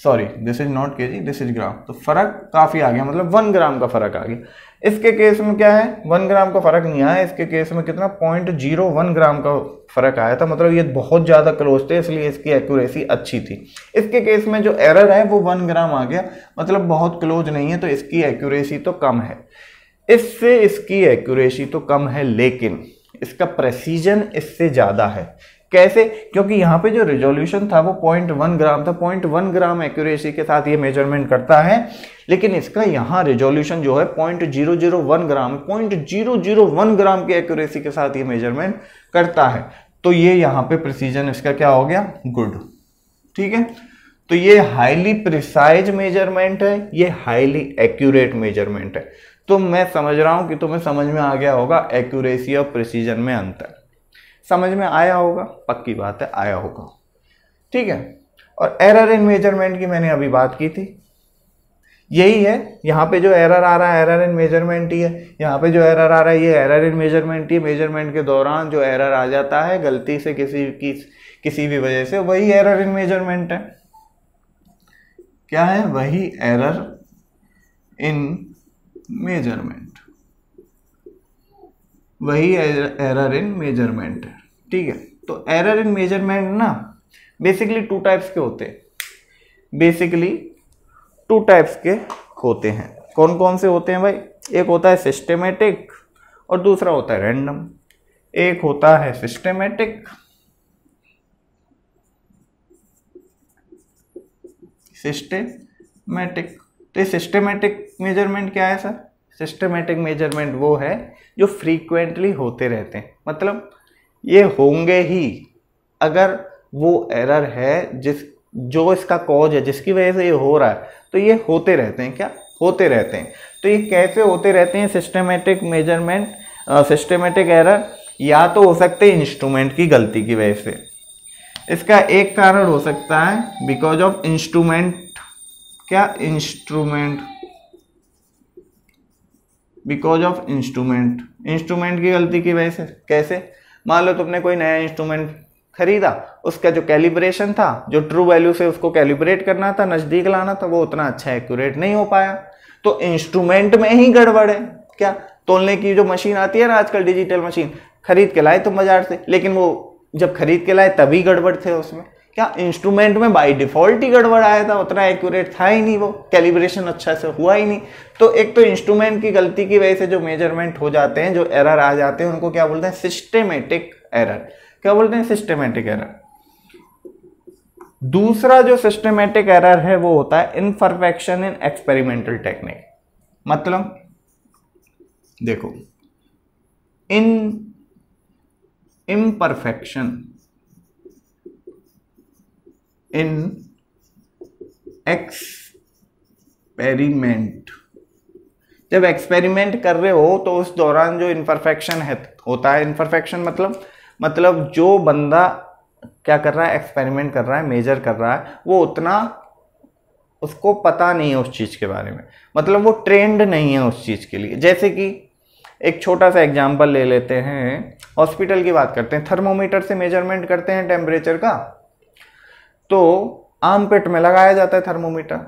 Sorry, this is not KG, this is gram. तो फर्क काफ़ी आ गया, मतलब 1 ग्राम का फर्क आ गया। इसके केस में क्या है, 1 ग्राम का फर्क नहीं आया, इसके केस में कितना 0.01 ग्राम का फर्क आया था, मतलब ये बहुत ज़्यादा क्लोज थे, इसलिए इसकी एक्यूरेसी अच्छी थी। इसके केस में जो एरर है वो 1 ग्राम आ गया, मतलब बहुत क्लोज नहीं है, तो इसकी एक्यूरेसी तो कम है। इससे इसकी एक्यूरेसी तो कम है, लेकिन इसका प्रेसीजन इससे ज़्यादा है। कैसे? क्योंकि यहाँ पे जो रिजोल्यूशन था वो 0.1 ग्राम था, 0.1 ग्राम एक्यूरेसी के साथ ये मेजरमेंट करता है, लेकिन इसका यहाँ रिजोल्यूशन जो है 0.001 ग्राम, 0.001 ग्राम की एक्यूरेसी के साथ ये मेजरमेंट करता है। तो ये यहाँ पे प्रिसीजन इसका क्या हो गया? गुड। ठीक है, तो ये हाईली प्रिसाइज मेजरमेंट है, ये हाईली एक्यूरेट मेजरमेंट है। तो मैं समझ रहा हूं कि तुम्हें समझ में आ गया होगा एक्यूरेसी और प्रिसीजन में अंतर। समझ में आया होगा, पक्की बात है आया होगा। ठीक है, और एरर इन मेजरमेंट की मैंने अभी बात की थी, यही है। यहाँ पे जो एरर आ रहा है एरर इन मेजरमेंट ही है, यहाँ पे जो एरर आ रहा है ये error in measurement he. Measurement के दौरान जो एरर आ जाता है गलती से किसी भी वजह से, वही एरर इन मेजरमेंट है। क्या है? वही एरर इन मेजरमेंट, वही एरर इन मेजरमेंट है। ठीक है, तो एरर इन मेजरमेंट ना बेसिकली 2 टाइप्स के होते हैं, बेसिकली 2 टाइप्स के होते हैं। कौन कौन से होते हैं भाई? एक होता है सिस्टेमेटिक और दूसरा होता है रैंडम। एक होता है सिस्टेमेटिक, तो ये सिस्टेमेटिक मेजरमेंट क्या है सर? सिस्टेमेटिक मेजरमेंट वो है जो फ्रीक्वेंटली होते रहते हैं, मतलब ये होंगे ही। अगर वो एरर है जो इसका कॉज है, जिसकी वजह से ये हो रहा है, तो ये होते रहते हैं। क्या होते रहते हैं? तो ये कैसे होते रहते हैं सिस्टेमेटिक मेजरमेंट, सिस्टेमेटिक एरर? या तो हो सकते हैं इंस्ट्रूमेंट की गलती की वजह से। इसका एक कारण हो सकता है बिकॉज ऑफ इंस्ट्रूमेंट। क्या? Instrument, because of instrument, instrument की गलती की वजह से। कैसे? मान लो तुमने कोई नया इंस्ट्रूमेंट खरीदा, उसका जो कैलिब्रेशन था, जो ट्रू वैल्यू से उसको कैलिब्रेट करना था, नजदीक लाना था, वो उतना अच्छा एक्यूरेट नहीं हो पाया, तो इंस्ट्रूमेंट में ही गड़बड़ है। क्या? तोलने की जो मशीन आती है ना आजकल, डिजिटल मशीन, खरीद के लाए तुम बाजार से, लेकिन वो जब खरीद के लाए तभी गड़बड़ थे उसमें। क्या? इंस्ट्रूमेंट में बाय डिफॉल्ट ही गड़बड़ आया था, उतना एक्यूरेट था ही नहीं, वो कैलिब्रेशन अच्छा से हुआ ही नहीं। तो एक तो इंस्ट्रूमेंट की गलती की वजह से जो मेजरमेंट हो जाते हैं, जो एरर आ जाते हैं, उनको क्या बोलते हैं? Systematic error. क्या बोलते हैं? Systematic error. दूसरा जो सिस्टेमेटिक एरर है वो होता है इनपरफेक्शन इन एक्सपेरिमेंटल टेक्निक। मतलब देखो, इम्परफेक्शन इन एक्सपेरिमेंट, जब एक्सपेरिमेंट कर रहे हो तो उस दौरान जो इम्परफेक्शन है होता है, इम्परफेक्शन मतलब जो बंदा क्या कर रहा है, एक्सपेरिमेंट कर रहा है, मेजर कर रहा है, वो उतना उसको पता नहीं है उस चीज के बारे में, मतलब वो ट्रेंड नहीं है उस चीज के लिए। जैसे कि एक छोटा सा एग्जांपल ले लेते हैं, हॉस्पिटल की बात करते हैं, थर्मोमीटर से मेजरमेंट करते हैं टेम्परेचर का, तो आर्मपिट में लगाया जाता है थर्मोमीटर,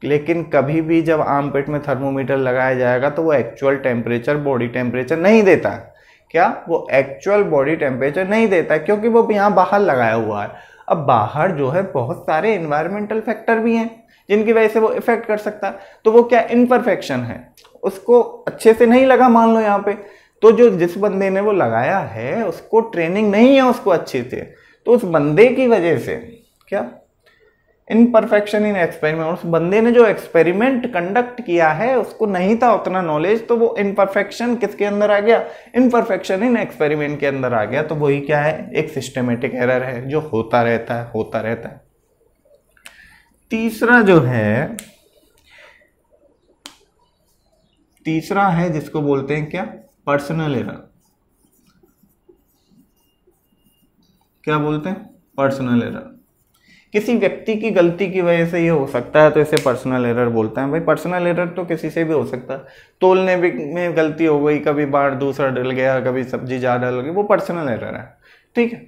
लेकिन कभी भी जब आर्मपिट में थर्मोमीटर लगाया जाएगा तो वो एक्चुअल टेम्परेचर, बॉडी टेम्परेचर नहीं देता है। क्या? वो एक्चुअल बॉडी टेम्परेचर नहीं देता है, क्योंकि वो यहाँ बाहर लगाया हुआ है। अब बाहर जो है बहुत सारे इन्वायरमेंटल फैक्टर भी हैं जिनकी वजह से वो इफेक्ट कर सकता है, तो वो क्या? इम्परफेक्शन है, उसको अच्छे से नहीं लगा मान लो यहाँ पे, तो जो जिस बंदे ने वो लगाया है उसको ट्रेनिंग नहीं है उसको अच्छे से, तो उस बंदे की वजह से क्या? इनपरफेक्शन इन एक्सपेरिमेंट, उस बंदे ने जो एक्सपेरिमेंट कंडक्ट किया है उसको नहीं था उतना नॉलेज, तो वो इनपरफेक्शन किसके अंदर आ गया? इनपरफेक्शन इन एक्सपेरिमेंट के अंदर आ गया। तो वही क्या है? एक सिस्टेमेटिक एरर है जो होता रहता है। तीसरा जो है, तीसरा है जिसको बोलते हैं क्या, पर्सनल एरर। क्या बोलते हैं, पर्सनल एरर। किसी व्यक्ति की गलती की वजह से ये हो सकता है तो इसे पर्सनल एरर बोलते हैं। भाई पर्सनल एरर तो किसी से भी हो सकता है, तोलने में गलती हो गई, कभी बार दूसरा डल गया, कभी सब्जी ज़्यादा डल गई, वो पर्सनल एरर है। ठीक है,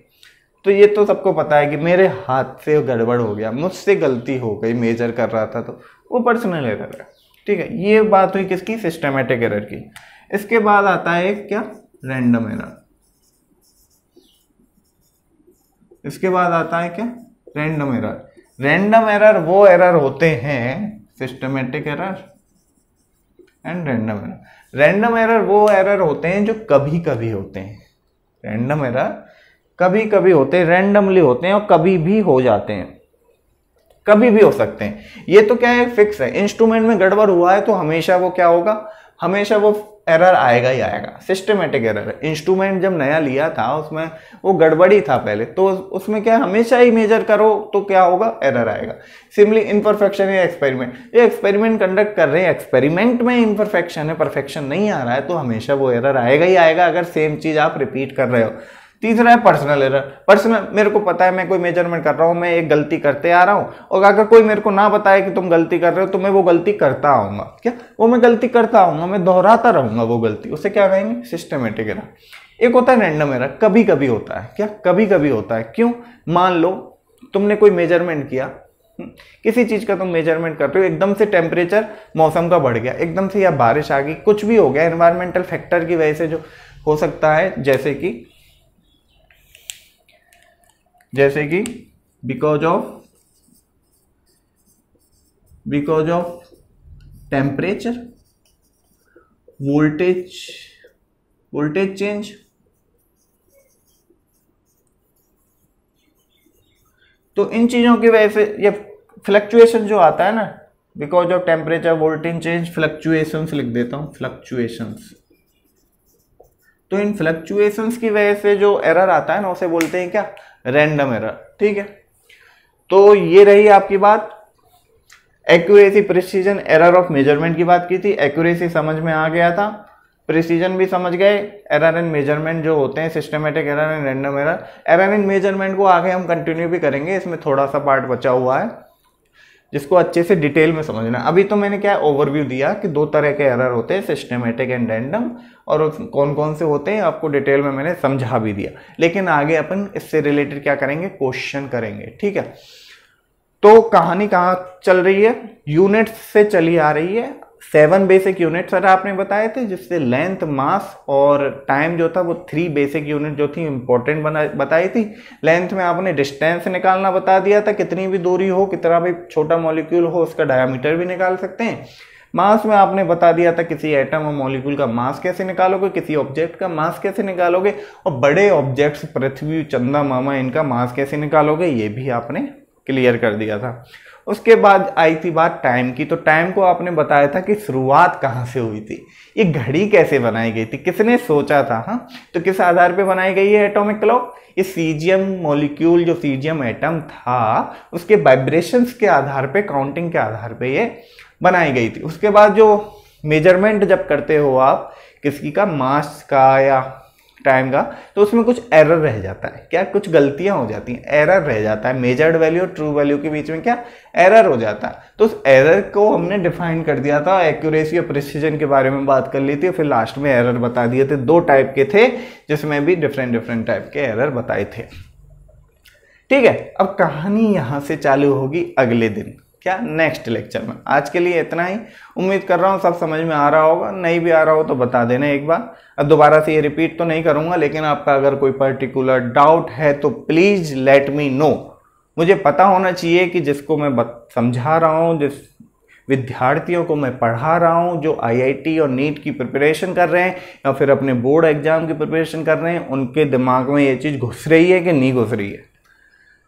तो ये तो सबको पता है कि मेरे हाथ से गड़बड़ हो गया, मुझसे गलती हो गई, मेजर कर रहा था तो वो पर्सनल एरर है। ठीक है, ये बात हुई किसकी, सिस्टमेटिक एरर की। इसके बाद आता है क्या, रैंडम एरर। इसके बाद आता है क्या, रैंडम एरर। रैंडम एरर वो एरर होते हैं, systematic error and random error. Random error वो एरर होते हैं जो कभी कभी होते हैं। रैंडम एरर कभी कभी होते हैं, रैंडमली होते हैं और कभी भी हो जाते हैं, कभी भी हो सकते हैं। ये तो क्या है, फिक्स है। इंस्ट्रूमेंट में गड़बड़ हुआ है तो हमेशा वो क्या होगा, हमेशा वो एरर आएगा ही आएगा। सिस्टमेटिक एरर है, इंस्ट्रूमेंट जब नया लिया था उसमें वो गड़बड़ी था पहले, तो उसमें क्या हमेशा ही मेजर करो तो क्या होगा, एरर आएगा। सिमिलरली इनपरफेक्शन या एक्सपेरिमेंट, ये एक्सपेरिमेंट कंडक्ट कर रहे हैं, एक्सपेरिमेंट में इनपरफेक्शन है, परफेक्शन नहीं आ रहा है तो हमेशा वो एरर आएगा ही आएगा अगर सेम चीज आप रिपीट कर रहे हो। तीसरा है पर्सनल एरर। पर्सनल, मेरे को पता है मैं कोई मेजरमेंट कर रहा हूं, मैं एक गलती करते आ रहा हूं और अगर कोई मेरे को ना बताए कि तुम गलती कर रहे हो तो मैं वो गलती करता आऊंगा। क्या, वो मैं गलती करता आऊंगा, मैं दोहराता रहूंगा वो गलती, उसे क्या कहेंगे, सिस्टमेटिक एरर। एक होता है रैंडम एरर, कभी कभी होता है। क्या, कभी कभी होता है। क्यों, मान लो तुमने कोई मेजरमेंट किया, किसी चीज का तुम मेजरमेंट कर रहे हो, एकदम से टेम्परेचर मौसम का बढ़ गया, एकदम से या बारिश आ गई, कुछ भी हो गया एनवायरमेंटल फैक्टर की वजह से जो हो सकता है, जैसे कि because of temperature, voltage change, तो इन चीजों की वजह से ये फ्लक्चुएशन जो आता है ना, because of temperature, voltage change, fluctuations लिख देता हूं, फ्लक्चुएशंस। तो इन फ्लक्चुएशंस की वजह से जो एरर आता है ना उसे बोलते हैं क्या, रैंडम एरर। ठीक है, तो ये रही आपकी बात। Accuracy, precision, error of measurement की बात की थी। एक्यूरेसी समझ में आ गया था, प्रिसीजन भी समझ गए। एरर इन मेजरमेंट जो होते हैं, systematic error and random error. Error in measurement को आगे हम कंटिन्यू भी करेंगे, इसमें थोड़ा सा पार्ट बचा हुआ है जिसको अच्छे से डिटेल में समझना। अभी तो मैंने क्या ओवरव्यू दिया कि दो तरह के एरर होते हैं, सिस्टमेटिक एंड रैंडम, और कौन कौन से होते हैं आपको डिटेल में मैंने समझा भी दिया। लेकिन आगे अपन इससे रिलेटेड क्या करेंगे, क्वेश्चन करेंगे। ठीक है, तो कहानी कहाँ चल रही है, यूनिट से चली आ रही है। 7 बेसिक यूनिट सर आपने बताए थे, जिससे लेंथ, मास और टाइम जो था वो 3 बेसिक यूनिट जो थी इंपॉर्टेंट बताई थी। लेंथ में आपने डिस्टेंस निकालना बता दिया था, कितनी भी दूरी हो, कितना भी छोटा मॉलिक्यूल हो उसका डायमीटर भी निकाल सकते हैं। मास में आपने बता दिया था किसी एटम और मॉलिक्यूल का मास कैसे निकालोगे, किसी ऑब्जेक्ट का मास कैसे निकालोगे, और बड़े ऑब्जेक्ट्स पृथ्वी, चंदा मामा, इनका मास कैसे निकालोगे, ये भी आपने क्लियर कर दिया था। उसके बाद आई थी बात टाइम की। तो टाइम को आपने बताया था कि शुरुआत कहाँ से हुई थी, ये घड़ी कैसे बनाई गई थी, किसने सोचा था। हाँ, तो किस आधार पे बनाई गई है एटॉमिक क्लॉक, ये सीजियम मॉलिक्यूल, जो सीजियम एटम था उसके वाइब्रेशंस के आधार पे, काउंटिंग के आधार पे ये बनाई गई थी। उसके बाद जो मेजरमेंट जब करते हो आप किसी का, मास का या टाइम का, तो उसमें कुछ एरर रह जाता है। क्या, कुछ गलतियां हो जाती हैं, एरर रह जाता है। मेजर्ड वैल्यू और ट्रू वैल्यू के बीच में क्या एरर हो जाता है। तो उस एरर को हमने डिफाइन कर दिया था, एक्यूरेसी और प्रिसीजन के बारे में बात कर ली थी, फिर लास्ट में एरर बता दिए थे। 2 टाइप के थे जिसमें भी डिफरेंट टाइप के एरर बताए थे। ठीक है, अब कहानी यहां से चालू होगी अगले दिन, क्या, नेक्स्ट लेक्चर में। आज के लिए इतना ही। उम्मीद कर रहा हूँ सब समझ में आ रहा होगा, नहीं भी आ रहा हो तो बता देना एक बार। अब दोबारा से ये रिपीट तो नहीं करूंगा, लेकिन आपका अगर कोई पर्टिकुलर डाउट है तो प्लीज लेट मी नो। मुझे पता होना चाहिए कि जिसको मैं समझा रहा हूँ, जिस विद्यार्थियों को मैं पढ़ा रहा हूँ, जो IIT और नीट की प्रिपरेशन कर रहे हैं या फिर अपने बोर्ड एग्जाम की प्रिपरेशन कर रहे हैं, उनके दिमाग में ये चीज़ घुस रही है कि नहीं घुस रही है।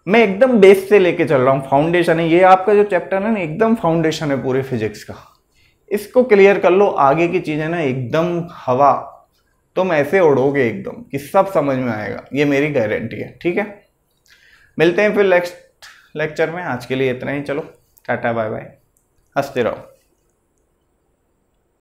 मैं एकदम बेस से लेके चल रहा हूँ, फाउंडेशन है ये आपका जो चैप्टर है ना, एकदम फाउंडेशन है पूरे फिजिक्स का। इसको क्लियर कर लो, आगे की चीजें ना एकदम हवा, तुम ऐसे उड़ोगे एकदम कि सब समझ में आएगा, ये मेरी गारंटी है। ठीक है, मिलते हैं फिर नेक्स्ट लेक्चर में। आज के लिए इतना ही, चलो टाटा बाय बाय, हंसते रहो।